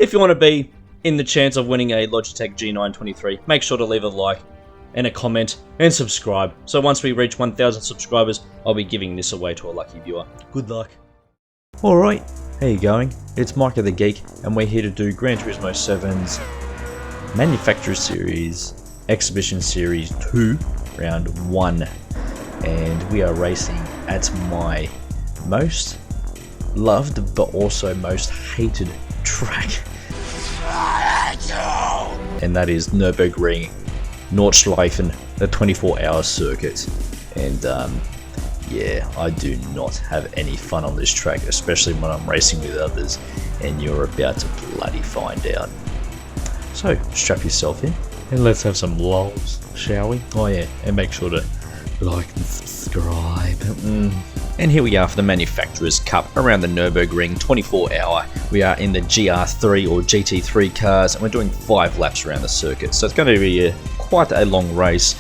if you want to be in the chance of winning a Logitech G923, make sure to leave a like and a comment and subscribe. So once we reach 1,000 subscribers, I'll be giving this away to a lucky viewer. Good luck. Alright, how you going? It's Micah the Geek, and we're here to do Gran Turismo 7's Manufacturer Series Exhibition Series 2, Round 1. And we are racing at my most loved but also most hated track. And that is Nurburgring, Nordschleifen, the 24-hour circuit. And yeah, I do not have any fun on this track, especially when I'm racing with others, and you're about to bloody find out. So, strap yourself in, and let's have some lulls, shall we? Oh yeah, and make sure to like and subscribe. And here we are for the Manufacturers Cup around the Nurburgring 24-hour. We are in the GR3 or GT3 cars, and we're doing 5 laps around the circuit. So it's going to be quite a long race.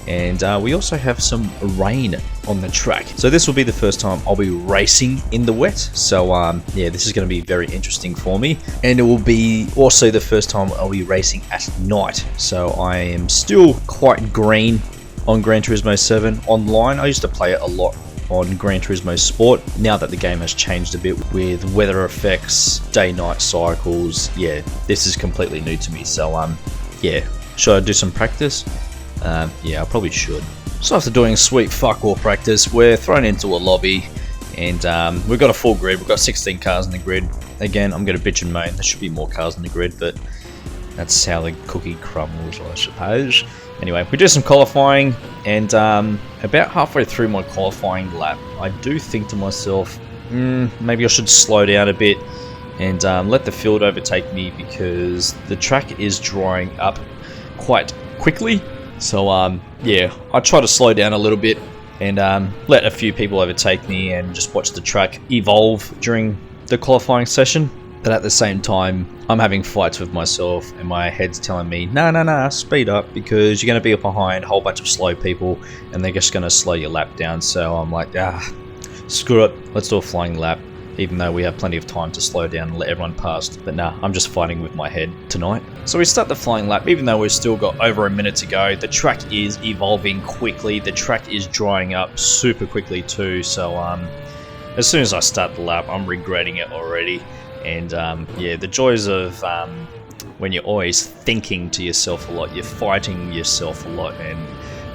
And we also have some rain on the track. So this will be the first time I'll be racing in the wet. So yeah, this is going to be very interesting for me. And it will be also the first time I'll be racing at night. So I am still quite green on Gran Turismo 7 online. I used to play it a lot on Gran Turismo Sport. Now that the game has changed a bit with weather effects, day-night cycles, yeah, this is completely new to me. So yeah, should I do some practice? Yeah, I probably should. So after doing sweet fuck all practice, we're thrown into a lobby, and we've got a full grid. We've got 16 cars in the grid. Again, I'm going to bitch and moan. There should be more cars in the grid, but that's how the cookie crumbles, I suppose. Anyway, we do some qualifying, and about halfway through my qualifying lap, I do think to myself, maybe I should slow down a bit and let the field overtake me, because the track is drying up quite quickly. So yeah, I try to slow down a little bit and let a few people overtake me and just watch the track evolve during the qualifying session. But at the same time, I'm having fights with myself, and my head's telling me, nah, speed up, because you're going to be behind a whole bunch of slow people and they're just going to slow your lap down. So I'm like, screw it, let's do a flying lap, even though we have plenty of time to slow down and let everyone pass. But nah, I'm just fighting with my head tonight. So we start the flying lap, even though we've still got over a minute to go. The track is evolving quickly. The track is drying up super quickly too. So as soon as I start the lap, I'm regretting it already. And yeah, the joys of when you're always thinking to yourself a lot, you're fighting yourself a lot. And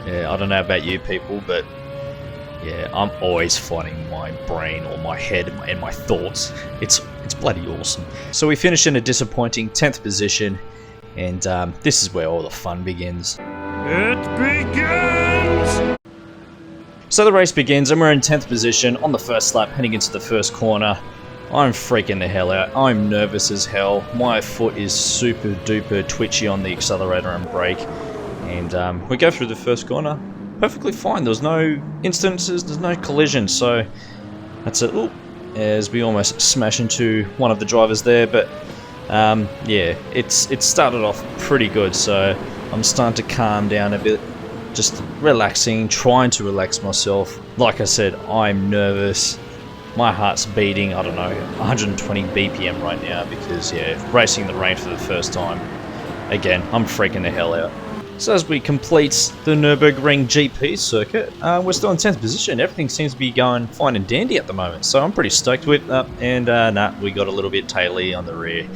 yeah, I don't know about you people, but yeah, I'm always fighting my brain or my head and my thoughts. It's bloody awesome. So we finish in a disappointing 10th position, and this is where all the fun begins. It begins! So the race begins, and we're in 10th position on the first lap, heading into the first corner. I'm freaking the hell out. I'm nervous as hell. My foot is super duper twitchy on the accelerator and brake. And we go through the first corner perfectly fine. There was no instances, there's no collision, so that's it. Ooh, as we almost smash into one of the drivers there. But yeah, it started off pretty good, so I'm starting to calm down a bit, just relaxing, trying to relax myself. Like I said, I'm nervous. My heart's beating, I don't know, 120 BPM right now, because yeah, racing the rain for the first time. Again, I'm freaking the hell out. So as we complete the Nurburgring GP circuit, we're still in 10th position. Everything seems to be going fine and dandy at the moment, so I'm pretty stoked with that. And nah, we got a little bit taily on the rear,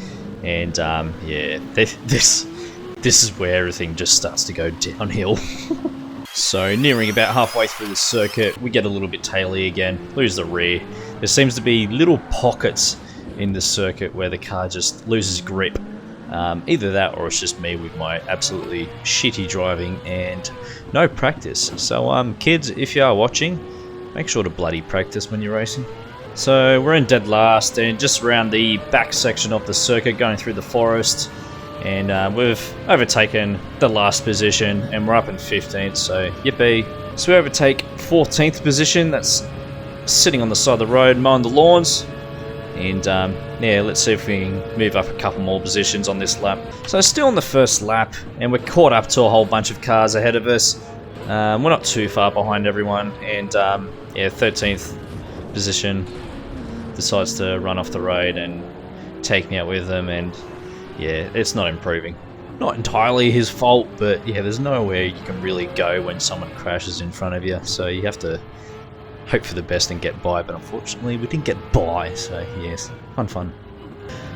and yeah, this is where everything just starts to go downhill. So nearing about halfway through the circuit, we get a little bit taily again, lose the rear. There seems to be little pockets in the circuit where the car just loses grip. Either that, or it's just me with my absolutely shitty driving and no practice. So kids, if you are watching, make sure to bloody practice when you're racing. So we're in dead last, and just around the back section of the circuit, going through the forest. And we've overtaken the last position, and we're up in 15th, so yippee. So we overtake 14th position, that's sitting on the side of the road, mowing the lawns. And yeah, let's see if we can move up a couple more positions on this lap. So still on the first lap, and we're caught up to a whole bunch of cars ahead of us. We're not too far behind everyone, and yeah, 13th position decides to run off the road and take me out with them. And yeah, it's not improving. Not entirely his fault, but yeah, there's nowhere you can really go when someone crashes in front of you, so you have to hope for the best and get by, but unfortunately we didn't get by, so yes, fun.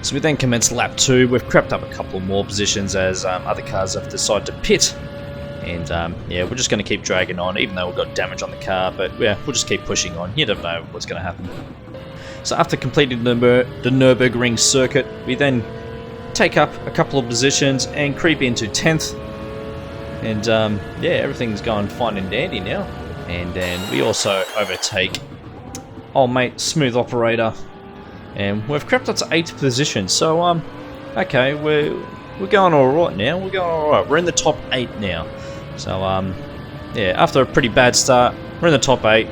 So we then commence lap 2. We've crept up a couple more positions as other cars have decided to pit. And yeah, we're just going to keep dragging on, even though we've got damage on the car, but yeah, we'll just keep pushing on. You never know what's going to happen. So after completing the Nurburgring circuit, we then take up a couple of positions and creep into 10th. And yeah, everything's going fine and dandy now. And then we also overtake old mate Smooth Operator. And we've crept up to 8th position, so okay, we're going alright now. We're going alright. We're in the top 8 now. So yeah, after a pretty bad start, we're in the top 8.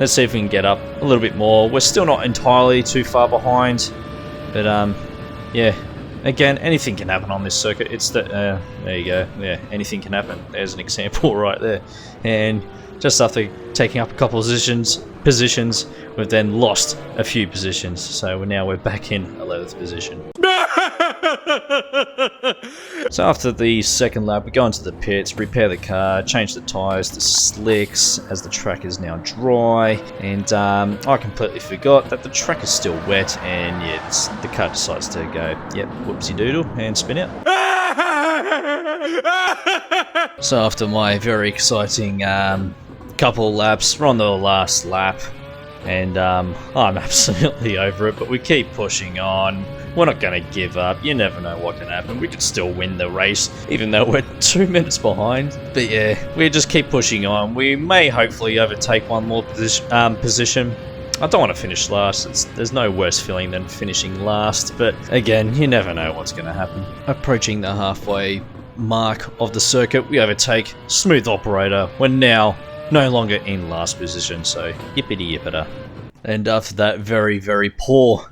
Let's see if we can get up a little bit more. We're still not entirely too far behind, but yeah. Again, anything can happen on this circuit. It's the there you go. Yeah, anything can happen. There's an example right there. And just after taking up a couple of positions, we've then lost a few positions. So we're back in 11th position. So after the second lap, we go into the pits, repair the car, change the tyres to slicks as the track is now dry. And I completely forgot that the track is still wet, and yeah, the car decides to go, yep, whoopsie doodle, and spin out. So after my very exciting couple laps, we're on the last lap, and I'm absolutely over it, but we keep pushing on. We're not going to give up. You never know what can happen. We could still win the race, even though we're 2 minutes behind. But yeah, we just keep pushing on. We may hopefully overtake one more position. I don't want to finish last. There's no worse feeling than finishing last. But again, you never know what's going to happen. Approaching the halfway mark of the circuit, we overtake Smooth Operator. We're now no longer in last position, so yippity yippita. And after that very, very poor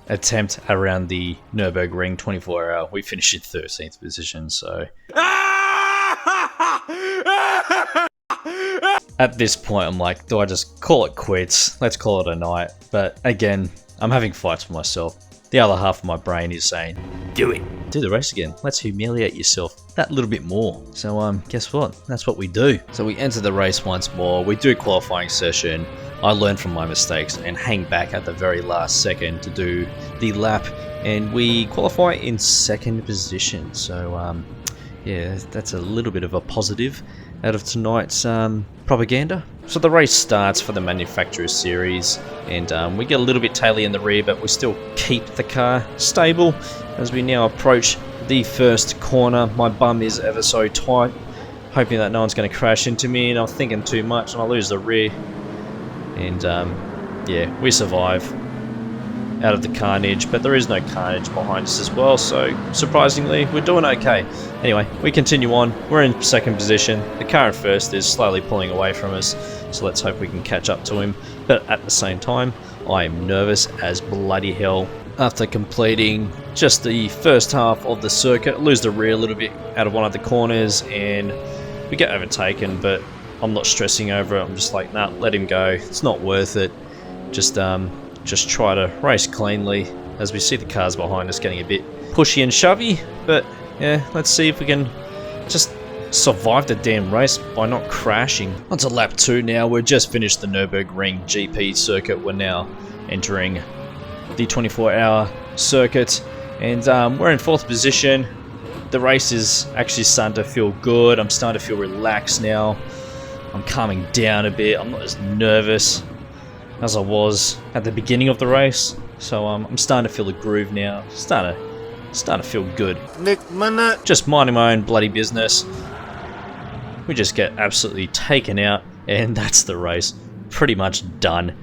attempt around the Nurburgring 24-hour, we finished in 13th position, so at this point I'm like, do I just call it quits? Let's call it a night. But again, I'm having fights with myself. The other half of my brain is saying, do it. Do the race again. Let's humiliate yourself that little bit more. So guess what? That's what we do. So we enter the race once more. We do a qualifying session. I learn from my mistakes and hang back at the very last second to do the lap, and we qualify in 2nd position. So yeah, that's a little bit of a positive out of tonight's propaganda. So the race starts for the Manufacturers Series, and we get a little bit taily in the rear, but we still keep the car stable as we now approach the first corner. My bum is ever so tight, hoping that no one's going to crash into me, and I'm thinking too much and I lose the rear. And yeah, we survive out of the carnage, but there is no carnage behind us as well, so surprisingly we're doing okay. Anyway, we continue on. We're in 2nd position. The car in 1st is slowly pulling away from us, so let's hope we can catch up to him. But at the same time, I am nervous as bloody hell. After completing just the first half of the circuit, I lose the rear a little bit out of one of the corners, and we get overtaken, but I'm not stressing over it. I'm just like, nah, let him go. It's not worth it. Just try to race cleanly, as we see the cars behind us getting a bit pushy and shovey. But yeah, let's see if we can just survive the damn race by not crashing. On to lap 2 now. We've just finished the Nurburgring GP circuit. We're now entering the 24-hour circuit, and we're in 4th position. The race is actually starting to feel good. I'm starting to feel relaxed now. I'm calming down a bit. I'm not as nervous as I was at the beginning of the race. So I'm starting to feel the groove now. Starting to feel good. Just minding my own bloody business. We just get absolutely taken out, and that's the race. Pretty much done.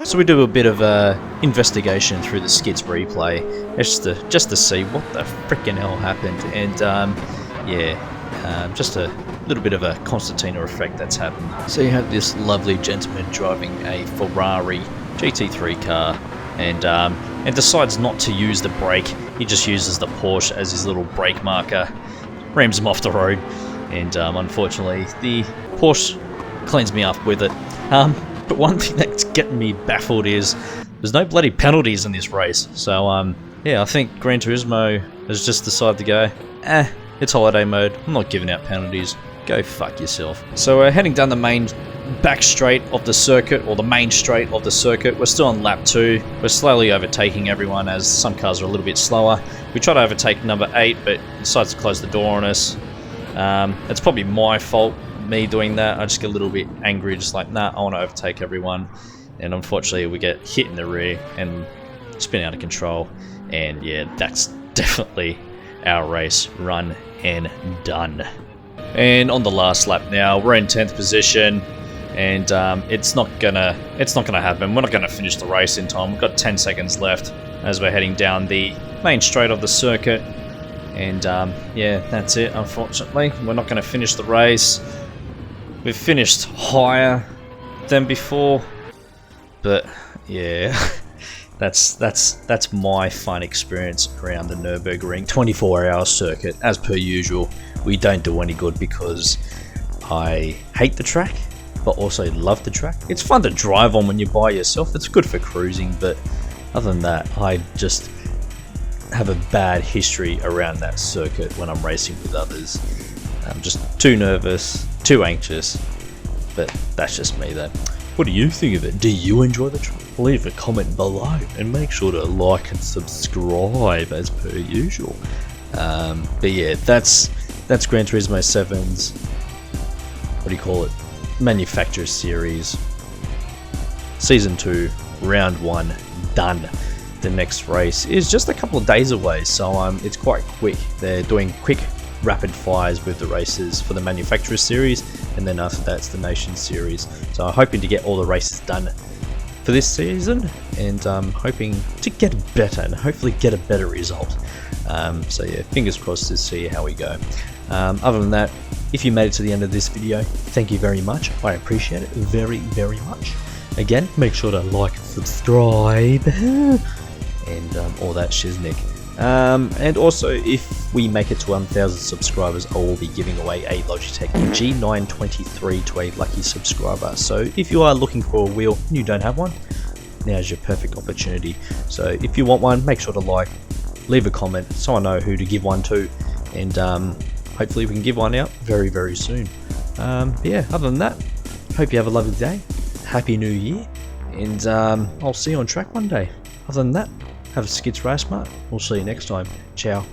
So we do a bit of investigation through the skid's replay, just to see what the frickin' hell happened, and yeah, just a little bit of a concertina effect that's happened. So you have this lovely gentleman driving a Ferrari GT3 car, and decides not to use the brake. He just uses the Porsche as his little brake marker, rams him off the road, and unfortunately the Porsche cleans me up with it. But one thing that's getting me baffled is there's no bloody penalties in this race. So yeah, I think Gran Turismo has just decided to go, it's holiday mode, I'm not giving out penalties, go fuck yourself. So we're heading down the main back straight of the circuit, or the main straight of the circuit. We're still on lap 2. We're slowly overtaking everyone as some cars are a little bit slower. We try to overtake number 8, but decides to close the door on us. It's probably my fault, me doing that. I just get a little bit angry, just like, nah, I want to overtake everyone. And unfortunately we get hit in the rear and spin out of control. And yeah, that's definitely our race run and done. And on the last lap now, we're in 10th position, and it's not gonna happen. We're not gonna finish the race in time. We've got 10 seconds left as we're heading down the main straight of the circuit. And yeah, that's it. Unfortunately, we're not gonna finish the race. We've finished higher than before, but yeah. That's my fun experience around the Nurburgring 24-hour circuit. As per usual, we don't do any good because I hate the track, but also love the track. It's fun to drive on when you're by yourself. It's good for cruising, but other than that, I just have a bad history around that circuit when I'm racing with others. I'm just too nervous, too anxious, but that's just me though. What do you think of it? Do you enjoy the track? Leave a comment below and make sure to like and subscribe as per usual. But yeah, that's Gran Turismo 7's, what do you call it, Manufacturer Series Season 2 Round 1 done. The next race is just a couple of days away, so it's quite quick. They're doing quick rapid fires with the races for the Manufacturer Series, and then after that's the Nation Series. So I'm hoping to get all the races done for this season, and hoping to get better and hopefully get a better result. So yeah, fingers crossed to see how we go. Other than that, if you made it to the end of this video, thank you very much. I appreciate it very, very much. Again, make sure to like and subscribe and all that shiznick. And also, if we make it to 1,000 subscribers, I will be giving away a Logitech G923 to a lucky subscriber. So if you are looking for a wheel and you don't have one, now's your perfect opportunity. So if you want one, make sure to like, leave a comment so I know who to give one to, and hopefully we can give one out very, very soon. Yeah, other than that, hope you have a lovely day. Happy New Year, and I'll see you on track one day. Other than that, have a skits race, mate. We'll see you next time. Ciao.